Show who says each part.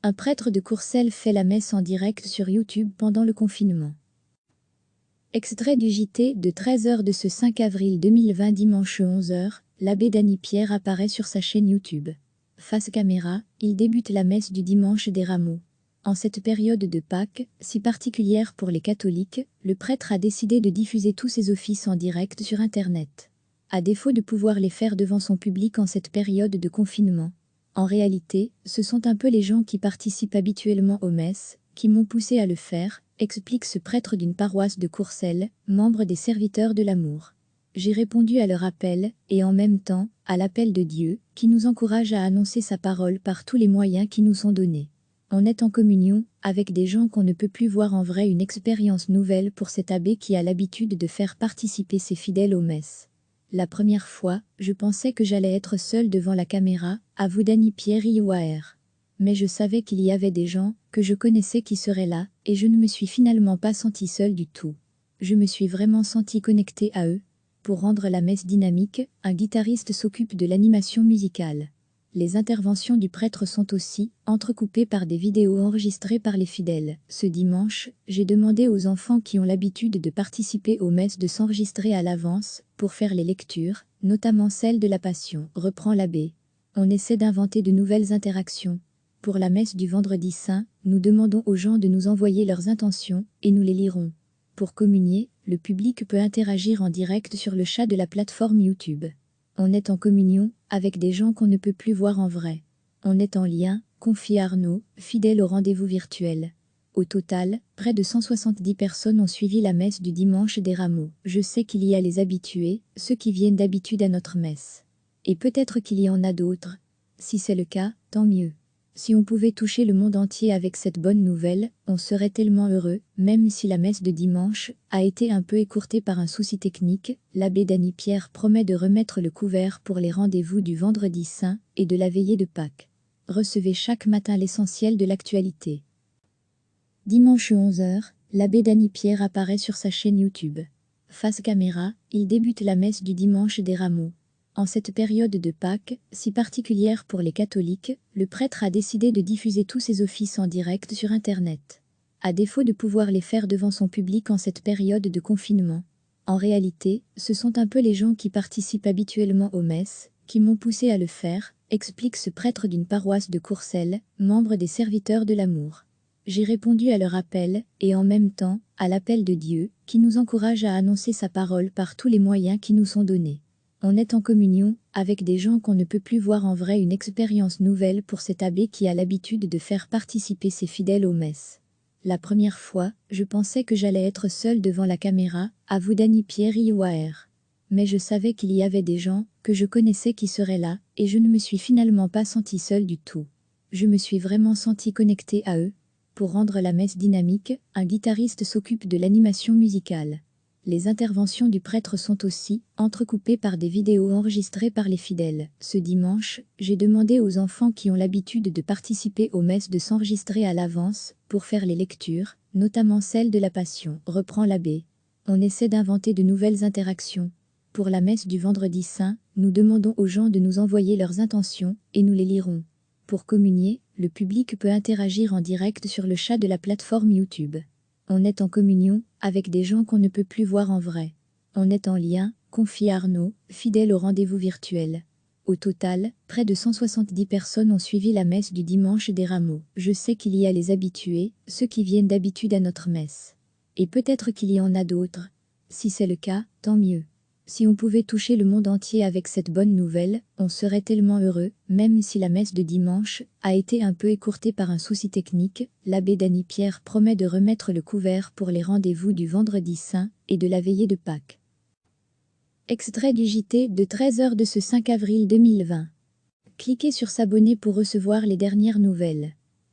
Speaker 1: Un prêtre de Courcelles fait la messe en direct sur YouTube pendant le confinement. Extrait du JT de 13h de ce 5 avril 2020 dimanche 11h, l'abbé Dany Pierre apparaît sur sa chaîne YouTube. Face caméra, il débute la messe du dimanche des Rameaux. En cette période de Pâques, si particulière pour les catholiques, le prêtre a décidé de diffuser tous ses offices en direct sur Internet. À défaut de pouvoir les faire devant son public en cette période de confinement. En réalité, ce sont un peu les gens qui participent habituellement aux messes, qui m'ont poussé à le faire, explique ce prêtre d'une paroisse de Courcelles, membre des Serviteurs de l'Amour. J'ai répondu à leur appel, et en même temps, à l'appel de Dieu, qui nous encourage à annoncer sa parole par tous les moyens qui nous sont donnés. On est en communion, avec des gens qu'on ne peut plus voir en vrai, une expérience nouvelle pour cet abbé qui a l'habitude de faire participer ses fidèles aux messes. La première fois, je pensais que j'allais être seule devant la caméra, avoue Dany Pierre IOAR. Mais je savais qu'il y avait des gens que je connaissais qui seraient là, et je ne me suis finalement pas sentie seule du tout. Je me suis vraiment sentie connectée à eux. Pour rendre la messe dynamique, un guitariste s'occupe de l'animation musicale. Les interventions du prêtre sont aussi entrecoupées par des vidéos enregistrées par les fidèles. Ce dimanche, j'ai demandé aux enfants qui ont l'habitude de participer aux messes de s'enregistrer à l'avance pour faire les lectures, notamment celle de la Passion, reprend l'abbé. On essaie d'inventer de nouvelles interactions. Pour la messe du vendredi saint, nous demandons aux gens de nous envoyer leurs intentions, et nous les lirons. Pour communier, le public peut interagir en direct sur le chat de la plateforme YouTube. On est en communion, avec des gens qu'on ne peut plus voir en vrai. On est en lien, confie Arnaud, fidèle au rendez-vous virtuel. Au total, près de 170 personnes ont suivi la messe du dimanche des Rameaux. Je sais qu'il y a les habitués, ceux qui viennent d'habitude à notre messe. Et peut-être qu'il y en a d'autres. Si c'est le cas, tant mieux. Si on pouvait toucher le monde entier avec cette bonne nouvelle, on serait tellement heureux, même si la messe de dimanche a été un peu écourtée par un souci technique. L'abbé Dany Pierre promet de remettre le couvert pour les rendez-vous du vendredi saint et de la veillée de Pâques. Recevez chaque matin l'essentiel de l'actualité. Dimanche 11h, l'abbé Dany Pierre apparaît sur sa chaîne YouTube. Face caméra, il débute la messe du dimanche des Rameaux. En cette période de Pâques, si particulière pour les catholiques, le prêtre a décidé de diffuser tous ses offices en direct sur Internet. À défaut de pouvoir les faire devant son public en cette période de confinement. En réalité, ce sont un peu les gens qui participent habituellement aux messes, qui m'ont poussé à le faire, explique ce prêtre d'une paroisse de Courcelles, membre des Serviteurs de l'Amour. J'ai répondu à leur appel, et en même temps, à l'appel de Dieu, qui nous encourage à annoncer sa parole par tous les moyens qui nous sont donnés. On est en communion, avec des gens qu'on ne peut plus voir en vrai, une expérience nouvelle pour cet abbé qui a l'habitude de faire participer ses fidèles aux messes. La première fois, je pensais que j'allais être seule devant la caméra, avoue Dany Pierre IOAR. Mais je savais qu'il y avait des gens que je connaissais qui seraient là, et je ne me suis finalement pas sentie seule du tout. Je me suis vraiment sentie connectée à eux. Pour rendre la messe dynamique, un guitariste s'occupe de l'animation musicale. Les interventions du prêtre sont aussi entrecoupées par des vidéos enregistrées par les fidèles. Ce dimanche, j'ai demandé aux enfants qui ont l'habitude de participer aux messes de s'enregistrer à l'avance pour faire les lectures, notamment celle de la Passion, reprend l'abbé. On essaie d'inventer de nouvelles interactions. Pour la messe du vendredi saint, nous demandons aux gens de nous envoyer leurs intentions, et nous les lirons. Pour communier, le public peut interagir en direct sur le chat de la plateforme YouTube. On est en communion, avec des gens qu'on ne peut plus voir en vrai. On est en lien, confie Arnaud, fidèle au rendez-vous virtuel. Au total, près de 170 personnes ont suivi la messe du dimanche des Rameaux. Je sais qu'il y a les habitués, ceux qui viennent d'habitude à notre messe. Et peut-être qu'il y en a d'autres. Si c'est le cas, tant mieux. Si on pouvait toucher le monde entier avec cette bonne nouvelle, on serait tellement heureux, même si la messe de dimanche a été un peu écourtée par un souci technique. L'abbé Dany Pierre promet de remettre le couvert pour les rendez-vous du vendredi saint et de la veillée de Pâques. Extrait du JT de 13h de ce 5 avril 2020. Cliquez sur s'abonner pour recevoir les dernières nouvelles.